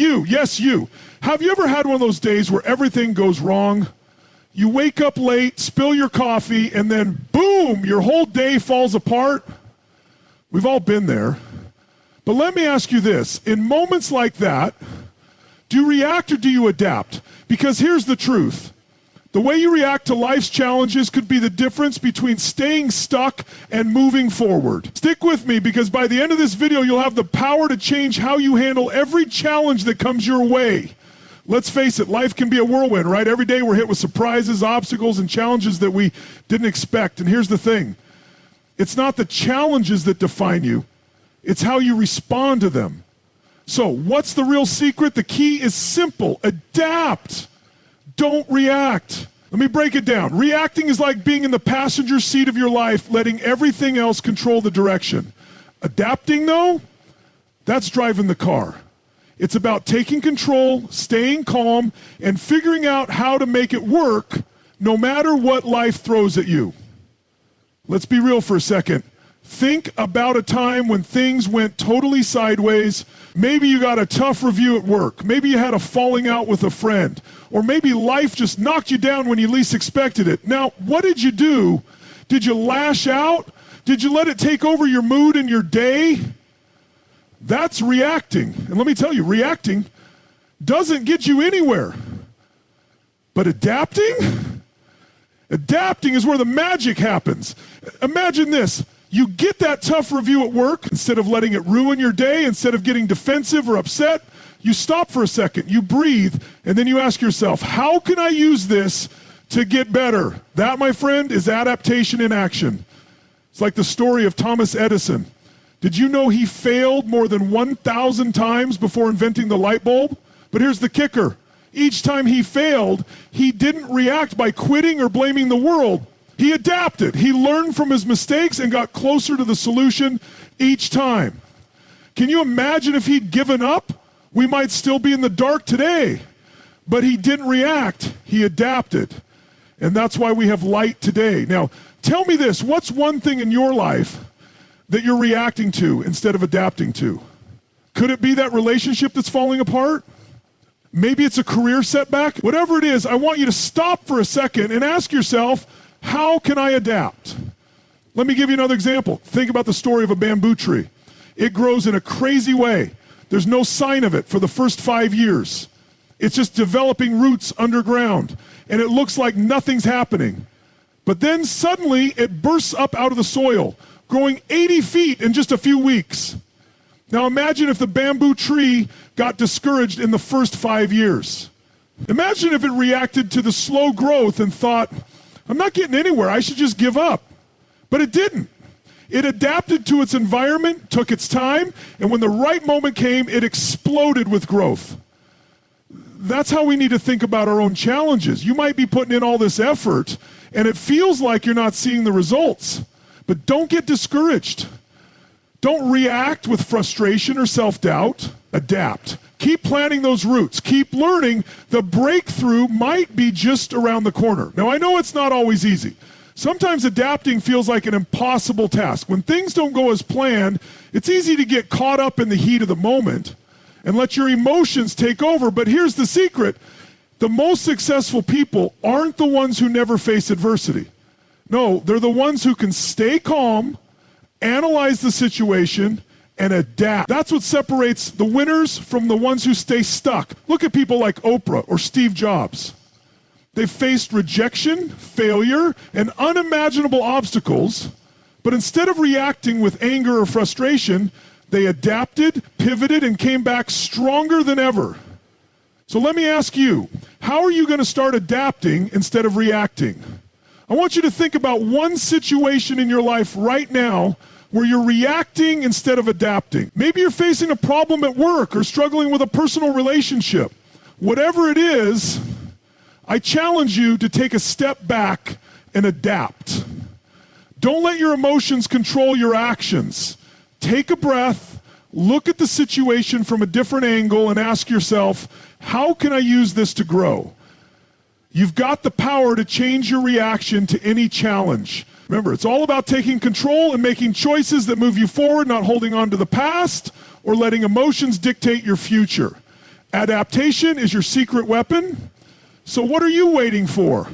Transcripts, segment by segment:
you, yes, you. Have you ever had one of those days where everything goes wrong? You wake up late, spill your coffee, and then boom, your whole day falls apart? We've all been there. But let me ask you this. In moments like that, do you react or do you adapt? Because here's the truth. The way you react to life's challenges could be the difference between staying stuck and moving forward. Stick with me, because by the end of this video, you'll have the power to change how you handle every challenge that comes your way. Let's face it, life can be a whirlwind, right? Every day we're hit with surprises, obstacles, and challenges that we didn't expect. And here's the thing. It's not the challenges that define you. It's how you respond to them. So what's the real secret? The key is simple. Adapt. Don't react. Let me break it down. Reacting is like being in the passenger seat of your life, letting everything else control the direction. Adapting, though, that's driving the car. It's about taking control, staying calm, and figuring out how to make it work no matter what life throws at you. Let's be real for a second. Think about a time when things went totally sideways. Maybe you got a tough review at work. Maybe you had a falling out with a friend. Or maybe life just knocked you down when you least expected it. Now, what did you do? Did you lash out? Did you let it take over your mood and your day? That's reacting. And let me tell you, reacting doesn't get you anywhere. But adapting? Adapting is where the magic happens. Imagine this. You get that tough review at work. Instead of letting it ruin your day, instead of getting defensive or upset, you stop for a second, you breathe, and then you ask yourself, how can I use this to get better? That, my friend, is adaptation in action. It's like the story of Thomas Edison. Did you know he failed more than 1,000 times before inventing the light bulb? But here's the kicker. Each time he failed, he didn't react by quitting or blaming the world. He adapted. He learned from his mistakes and got closer to the solution each time. Can you imagine if he'd given up? We might still be in the dark today. But he didn't react. He adapted. And that's why we have light today. Now, tell me this. What's one thing in your life that you're reacting to instead of adapting to? Could it be that relationship that's falling apart? Maybe it's a career setback. Whatever it is, I want you to stop for a second and ask yourself, how can I adapt? Let me give you another example. Think about the story of a bamboo tree. It grows in a crazy way. There's no sign of it for the first 5 years. It's just developing roots underground, and it looks like nothing's happening. But then suddenly it bursts up out of the soil, growing 80 feet in just a few weeks. Now imagine if the bamboo tree got discouraged in the first 5 years. Imagine if it reacted to the slow growth and thought, I'm not getting anywhere, I should just give up. But it didn't. It adapted to its environment, took its time, and when the right moment came, it exploded with growth. That's how we need to think about our own challenges. You might be putting in all this effort, and it feels like you're not seeing the results. But don't get discouraged. Don't react with frustration or self-doubt. Adapt. Keep planting those roots. Keep learning. The breakthrough might be just around the corner. Now, I know it's not always easy. Sometimes adapting feels like an impossible task. When things don't go as planned, it's easy to get caught up in the heat of the moment and let your emotions take over. But here's the secret. The most successful people aren't the ones who never face adversity. No, they're the ones who can stay calm, analyze the situation, and adapt. That's what separates the winners from the ones who stay stuck. Look at people like Oprah or Steve Jobs. They faced rejection, failure, and unimaginable obstacles, but instead of reacting with anger or frustration, they adapted, pivoted, and came back stronger than ever. So let me ask you, how are you going to start adapting instead of reacting? I want you to think about one situation in your life right now where you're reacting instead of adapting. Maybe you're facing a problem at work or struggling with a personal relationship. Whatever it is, I challenge you to take a step back and adapt. Don't let your emotions control your actions. Take a breath, look at the situation from a different angle, and ask yourself, how can I use this to grow? You've got the power to change your reaction to any challenge. Remember, it's all about taking control and making choices that move you forward, not holding on to the past or letting emotions dictate your future. Adaptation is your secret weapon. So what are you waiting for?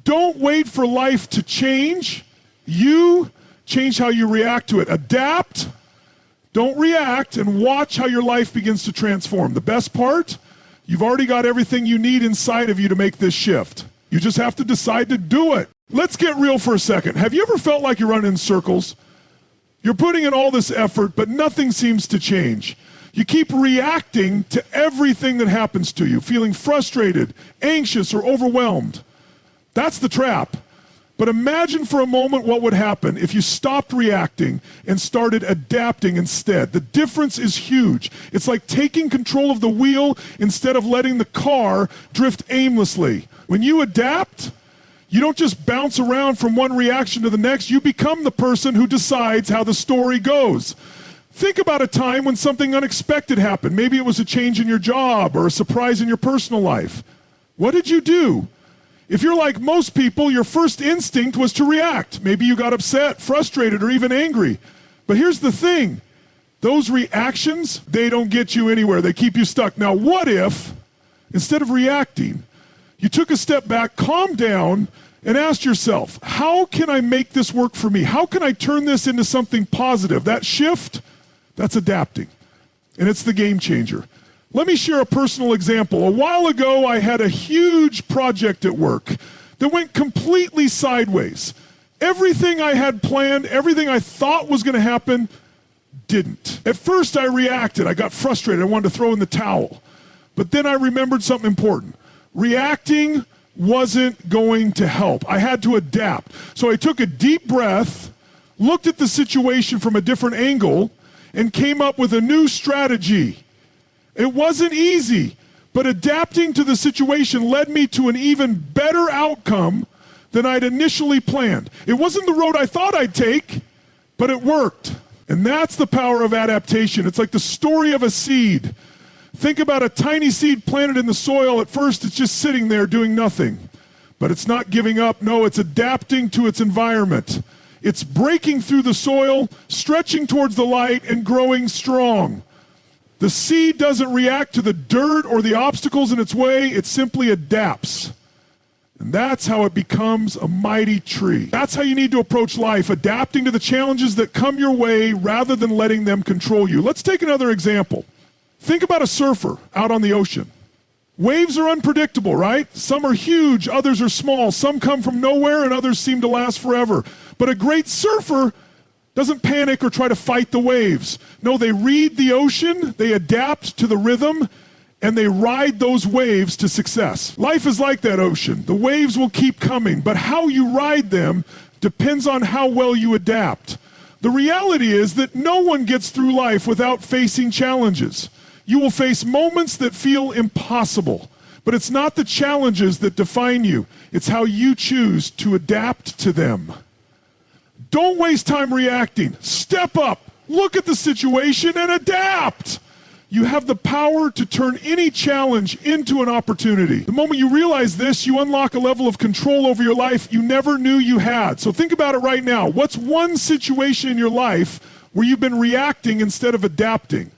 Don't wait for life to change. You change how you react to it. Adapt. Don't react, and watch how your life begins to transform. The best part, you've already got everything you need inside of you to make this shift. You just have to decide to do it. Let's get real for a second. Have you ever felt like you're running in circles? You're putting in all this effort, but nothing seems to change. You keep reacting to everything that happens to you, feeling frustrated, anxious, or overwhelmed. That's the trap. But imagine for a moment what would happen if you stopped reacting and started adapting instead. The difference is huge. It's like taking control of the wheel instead of letting the car drift aimlessly. When you adapt, you don't just bounce around from one reaction to the next. You become the person who decides how the story goes. Think about a time when something unexpected happened. Maybe it was a change in your job or a surprise in your personal life. What did you do? If you're like most people, your first instinct was to react. Maybe you got upset, frustrated, or even angry. But here's the thing. Those reactions, they don't get you anywhere. They keep you stuck. Now, what if, instead of reacting, you took a step back, calmed down, and asked yourself, how can I make this work for me? How can I turn this into something positive? That shift, that's adapting. And it's the game changer. Let me share a personal example. A while ago, I had a huge project at work that went completely sideways. Everything I had planned, everything I thought was going to happen, didn't. At first, I reacted. I got frustrated. I wanted to throw in the towel. But then I remembered something important. Reacting wasn't going to help. I had to adapt. So I took a deep breath, looked at the situation from a different angle, and came up with a new strategy. It wasn't easy, but adapting to the situation led me to an even better outcome than I'd initially planned. It wasn't the road I thought I'd take, but it worked. And that's the power of adaptation. It's like the story of a seed. Think about a tiny seed planted in the soil. At first, it's just sitting there doing nothing. But it's not giving up. No, it's adapting to its environment. It's breaking through the soil, stretching towards the light, and growing strong. The seed doesn't react to the dirt or the obstacles in its way. It simply adapts. And that's how it becomes a mighty tree. That's how you need to approach life, adapting to the challenges that come your way rather than letting them control you. Let's take another example. Think about a surfer out on the ocean. Waves are unpredictable, right? Some are huge, others are small. Some come from nowhere and others seem to last forever. But a great surfer doesn't panic or try to fight the waves. No, they read the ocean, they adapt to the rhythm, and they ride those waves to success. Life is like that ocean. The waves will keep coming, but how you ride them depends on how well you adapt. The reality is that no one gets through life without facing challenges. You will face moments that feel impossible, but it's not the challenges that define you. It's how you choose to adapt to them. Don't waste time reacting. Step up, look at the situation, and adapt. You have the power to turn any challenge into an opportunity. The moment you realize this, you unlock a level of control over your life you never knew you had. So think about it right now. What's one situation in your life where you've been reacting instead of adapting?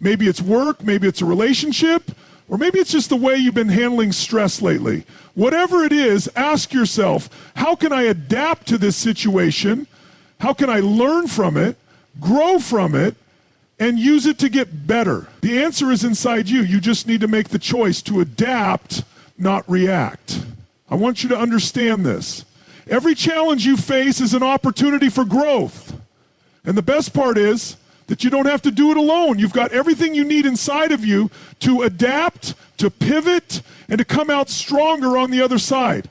Maybe it's work, maybe it's a relationship, or maybe it's just the way you've been handling stress lately. Whatever it is, ask yourself, how can I adapt to this situation? How can I learn from it, grow from it, and use it to get better? The answer is inside you. You just need to make the choice to adapt, not react. I want you to understand this. Every challenge you face is an opportunity for growth. And the best part is that you don't have to do it alone. You've got everything you need inside of you to adapt, to pivot, and to come out stronger on the other side.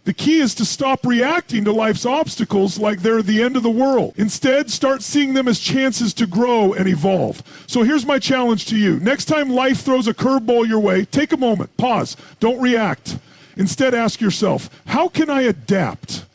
The key is to stop reacting to life's obstacles like they're the end of the world. Instead, start seeing them as chances to grow and evolve. So here's my challenge to you. Next time life throws a curveball your way, take a moment, pause, don't react. Instead, ask yourself, how can I adapt?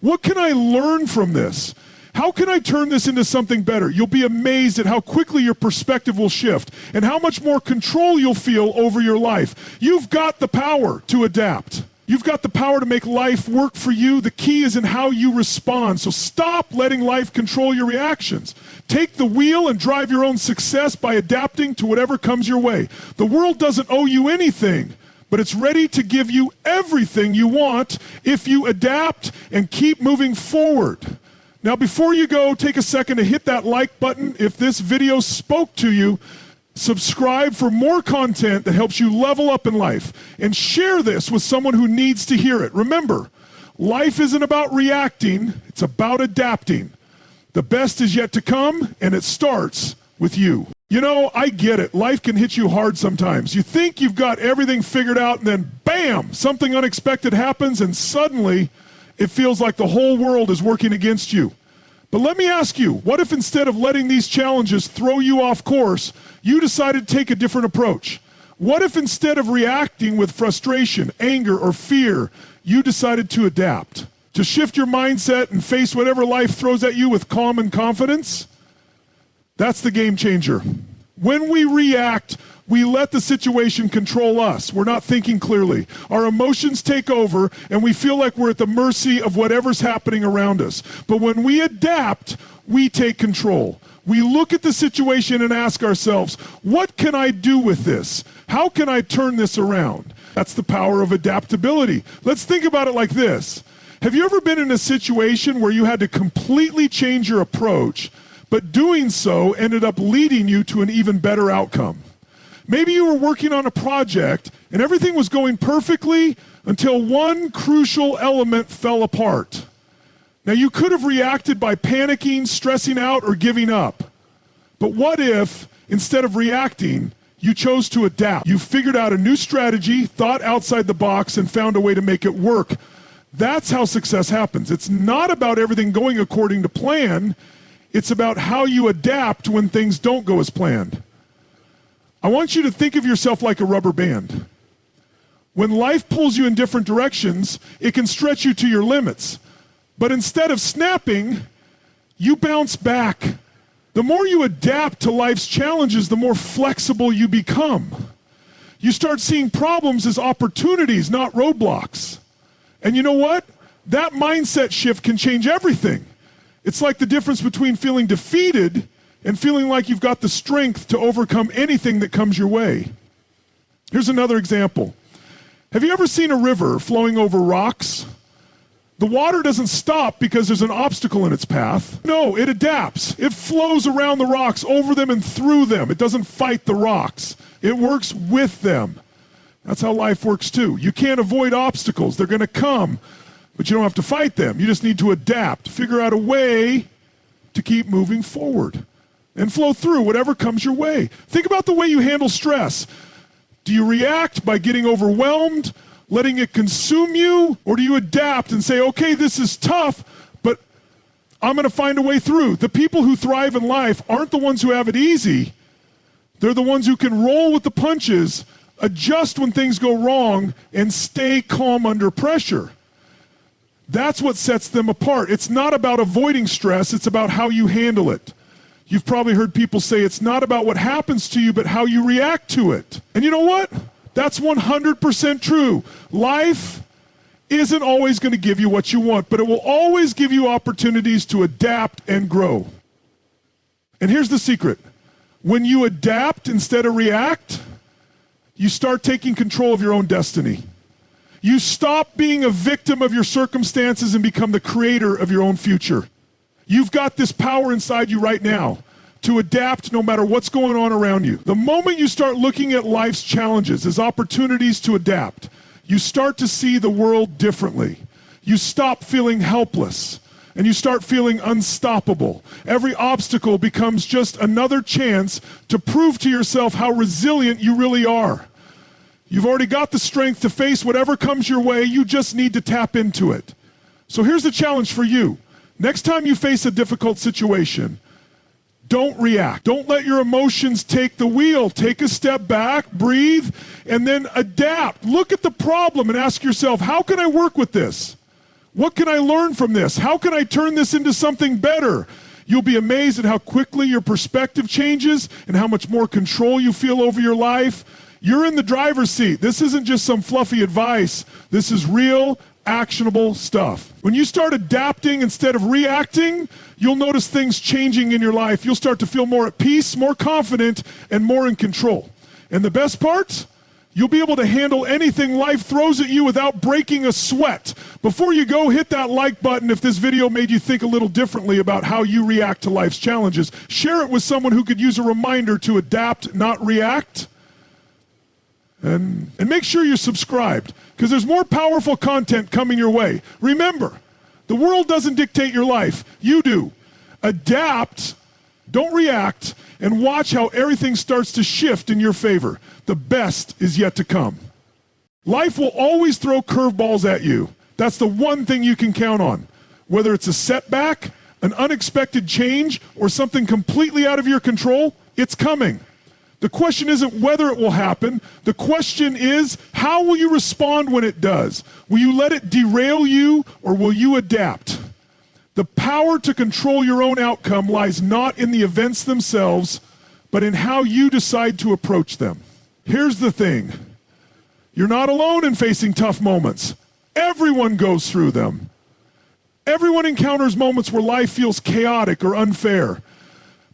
What can I learn from this? How can I turn this into something better? You'll be amazed at how quickly your perspective will shift and how much more control you'll feel over your life. You've got the power to adapt. You've got the power to make life work for you. The key is in how you respond. So stop letting life control your reactions. Take the wheel and drive your own success by adapting to whatever comes your way. The world doesn't owe you anything, but it's ready to give you everything you want if you adapt and keep moving forward. Now, before you go, take a second to hit that like button if this video spoke to you. Subscribe for more content that helps you level up in life, and share this with someone who needs to hear it. Remember, life isn't about reacting, it's about adapting. The best is yet to come, and it starts with you. You know, I get it. Life can hit you hard sometimes. You think you've got everything figured out, and then bam, something unexpected happens, and suddenly it feels like the whole world is working against you. But let me ask you, what if instead of letting these challenges throw you off course, you decided to take a different approach? What if instead of reacting with frustration, anger, or fear, you decided to adapt? To shift your mindset and face whatever life throws at you with calm and confidence? That's the game changer. When we react, we let the situation control us. We're not thinking clearly. Our emotions take over, and we feel like we're at the mercy of whatever's happening around us. But when we adapt, we take control. We look at the situation and ask ourselves, what can I do with this? How can I turn this around? That's the power of adaptability. Let's think about it like this. Have you ever been in a situation where you had to completely change your approach, but doing so ended up leading you to an even better outcome? Maybe you were working on a project and everything was going perfectly until one crucial element fell apart. Now, you could have reacted by panicking, stressing out, or giving up. But what if, instead of reacting, you chose to adapt? You figured out a new strategy, thought outside the box, and found a way to make it work. That's how success happens. It's not about everything going according to plan. It's about how you adapt when things don't go as planned. I want you to think of yourself like a rubber band. When life pulls you in different directions, it can stretch you to your limits. But instead of snapping, you bounce back. The more you adapt to life's challenges, the more flexible you become. You start seeing problems as opportunities, not roadblocks. And you know what? That mindset shift can change everything. It's like the difference between feeling defeated and feeling like you've got the strength to overcome anything that comes your way. Here's another example. Have you ever seen a river flowing over rocks? The water doesn't stop because there's an obstacle in its path. No, it adapts. It flows around the rocks, over them and through them. It doesn't fight the rocks. It works with them. That's how life works too. You can't avoid obstacles. They're going to come, but you don't have to fight them. You just need to adapt, figure out a way to keep moving forward and flow through whatever comes your way. Think about the way you handle stress. Do you react by getting overwhelmed, letting it consume you? Or do you adapt and say, okay, this is tough, but I'm going to find a way through? The people who thrive in life aren't the ones who have it easy. They're the ones who can roll with the punches, adjust when things go wrong, and stay calm under pressure. That's what sets them apart. It's not about avoiding stress, it's about how you handle it. You've probably heard people say it's not about what happens to you, but how you react to it. And you know what? That's 100% true. Life isn't always going to give you what you want, but it will always give you opportunities to adapt and grow. And here's the secret. When you adapt instead of react, you start taking control of your own destiny. You stop being a victim of your circumstances and become the creator of your own future. You've got this power inside you right now to adapt no matter what's going on around you. The moment you start looking at life's challenges as opportunities to adapt, you start to see the world differently. You stop feeling helpless and you start feeling unstoppable. Every obstacle becomes just another chance to prove to yourself how resilient you really are. You've already got the strength to face whatever comes your way. You just need to tap into it. So here's the challenge for you. Next time you face a difficult situation, don't react. Don't let your emotions take the wheel. Take a step back, breathe, and then adapt. Look at the problem and ask yourself, how can I work with this? What can I learn from this? How can I turn this into something better? You'll be amazed at how quickly your perspective changes and how much more control you feel over your life. You're in the driver's seat. This isn't just some fluffy advice. This is real, actionable stuff. When you start adapting instead of reacting, you'll notice things changing in your life. You'll start to feel more at peace, more confident, and more in control. And the best part? You'll be able to handle anything life throws at you without breaking a sweat. Before you go, hit that like button if this video made you think a little differently about how you react to life's challenges. Share it with someone who could use a reminder to adapt, not react. And make sure you're subscribed, because there's more powerful content coming your way. Remember, the world doesn't dictate your life. You do. Adapt, don't react, and watch how everything starts to shift in your favor. The best is yet to come. Life will always throw curveballs at you. That's the one thing you can count on. Whether it's a setback, an unexpected change, or something completely out of your control, it's coming. The question isn't whether it will happen. The question is, how will you respond when it does? Will you let it derail you, or will you adapt? The power to control your own outcome lies not in the events themselves, but in how you decide to approach them. Here's the thing. You're not alone in facing tough moments. Everyone goes through them. Everyone encounters moments where life feels chaotic or unfair.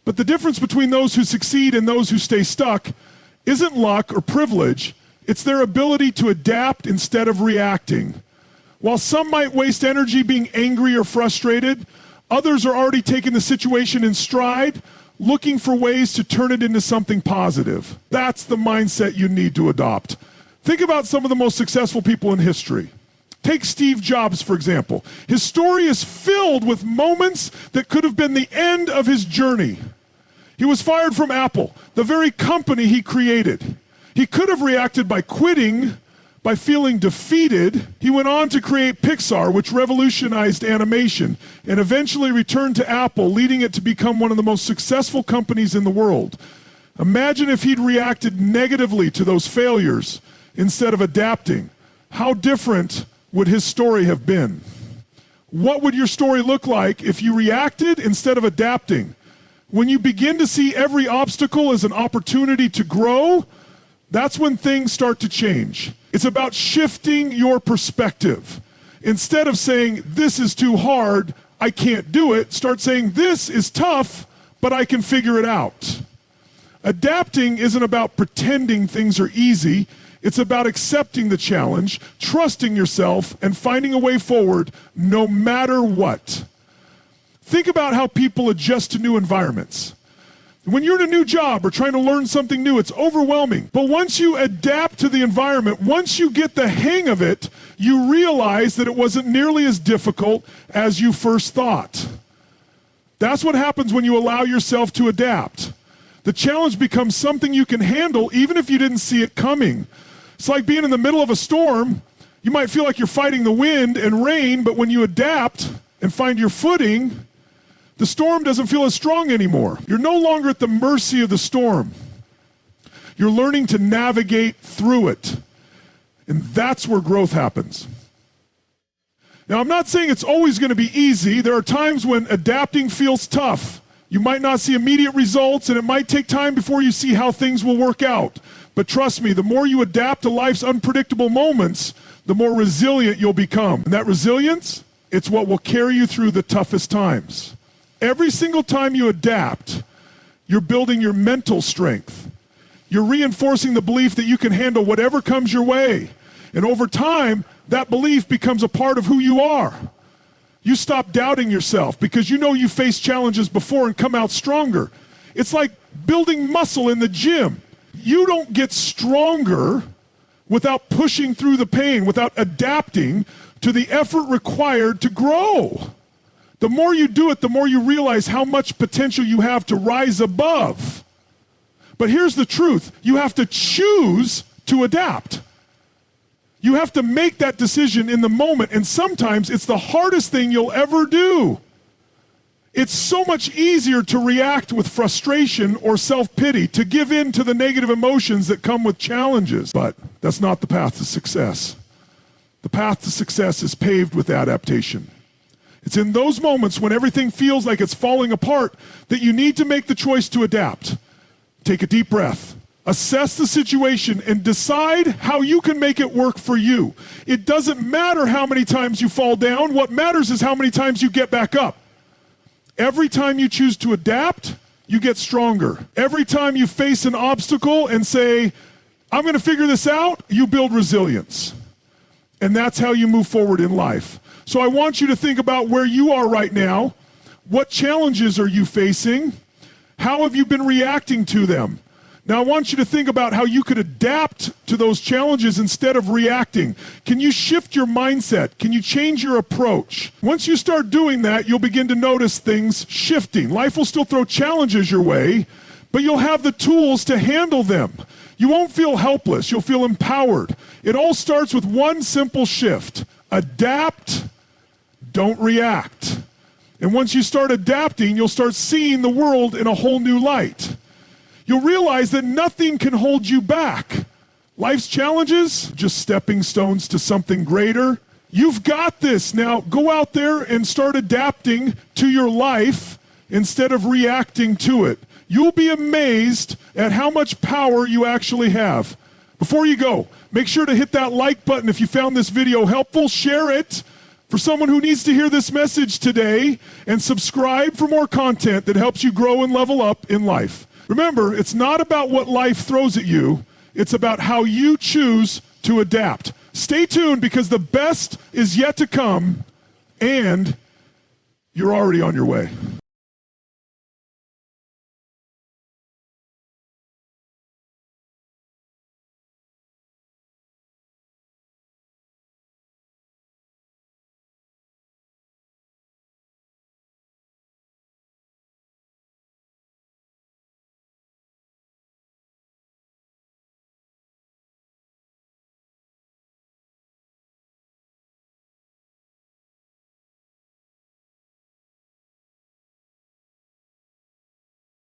But the difference between those who succeed and those who stay stuck isn't luck or privilege. It's their ability to adapt instead of reacting. While some might waste energy being angry or frustrated, others are already taking the situation in stride, looking for ways to turn it into something positive. That's the mindset you need to adopt. Think about some of the most successful people in history. Take Steve Jobs, for example. His story is filled with moments that could have been the end of his journey. He was fired from Apple, the very company he created. He could have reacted by quitting, by feeling defeated. He went on to create Pixar, which revolutionized animation, and eventually returned to Apple, leading it to become one of the most successful companies in the world. Imagine if he'd reacted negatively to those failures instead of adapting. How different would his story have been? What would your story look like if you reacted instead of adapting? When you begin to see every obstacle as an opportunity to grow, that's when things start to change. It's about shifting your perspective. Instead of saying, this is too hard, I can't do it, start saying, this is tough, but I can figure it out. Adapting isn't about pretending things are easy. It's about accepting the challenge, trusting yourself, and finding a way forward no matter what. Think about how people adjust to new environments. When you're in a new job or trying to learn something new, it's overwhelming. But once you adapt to the environment, once you get the hang of it, you realize that it wasn't nearly as difficult as you first thought. That's what happens when you allow yourself to adapt. The challenge becomes something you can handle even if you didn't see it coming. It's like being in the middle of a storm. You might feel like you're fighting the wind and rain, but when you adapt and find your footing, the storm doesn't feel as strong anymore. You're no longer at the mercy of the storm. You're learning to navigate through it. And that's where growth happens. Now, I'm not saying it's always going to be easy. There are times when adapting feels tough. You might not see immediate results, and it might take time before you see how things will work out. But trust me, the more you adapt to life's unpredictable moments, the more resilient you'll become. And that resilience, it's what will carry you through the toughest times. Every single time you adapt, you're building your mental strength. You're reinforcing the belief that you can handle whatever comes your way. And over time, that belief becomes a part of who you are. You stop doubting yourself because you know you faced challenges before and come out stronger. It's like building muscle in the gym. You don't get stronger without pushing through the pain, without adapting to the effort required to grow. The more you do it, the more you realize how much potential you have to rise above. But here's the truth. You have to choose to adapt. You have to make that decision in the moment, and sometimes it's the hardest thing you'll ever do. It's so much easier to react with frustration or self-pity, to give in to the negative emotions that come with challenges. But that's not the path to success. The path to success is paved with adaptation. It's in those moments when everything feels like it's falling apart that you need to make the choice to adapt. Take a deep breath. Assess the situation and decide how you can make it work for you. It doesn't matter how many times you fall down. What matters is how many times you get back up. Every time you choose to adapt, you get stronger. Every time you face an obstacle and say, I'm going to figure this out, you build resilience. And that's how you move forward in life. So I want you to think about where you are right now. What challenges are you facing? How have you been reacting to them? Now, I want you to think about how you could adapt to those challenges instead of reacting. Can you shift your mindset? Can you change your approach? Once you start doing that, you'll begin to notice things shifting. Life will still throw challenges your way, but you'll have the tools to handle them. You won't feel helpless. You'll feel empowered. It all starts with one simple shift. Adapt, don't react. And once you start adapting, you'll start seeing the world in a whole new light. You'll realize that nothing can hold you back. Life's challenges, just stepping stones to something greater. You've got this. Now go out there and start adapting to your life instead of reacting to it. You'll be amazed at how much power you actually have. Before you go, make sure to hit that like button if you found this video helpful. Share it for someone who needs to hear this message today, and subscribe for more content that helps you grow and level up in life. Remember, it's not about what life throws at you. It's about how you choose to adapt. Stay tuned, because the best is yet to come, and you're already on your way.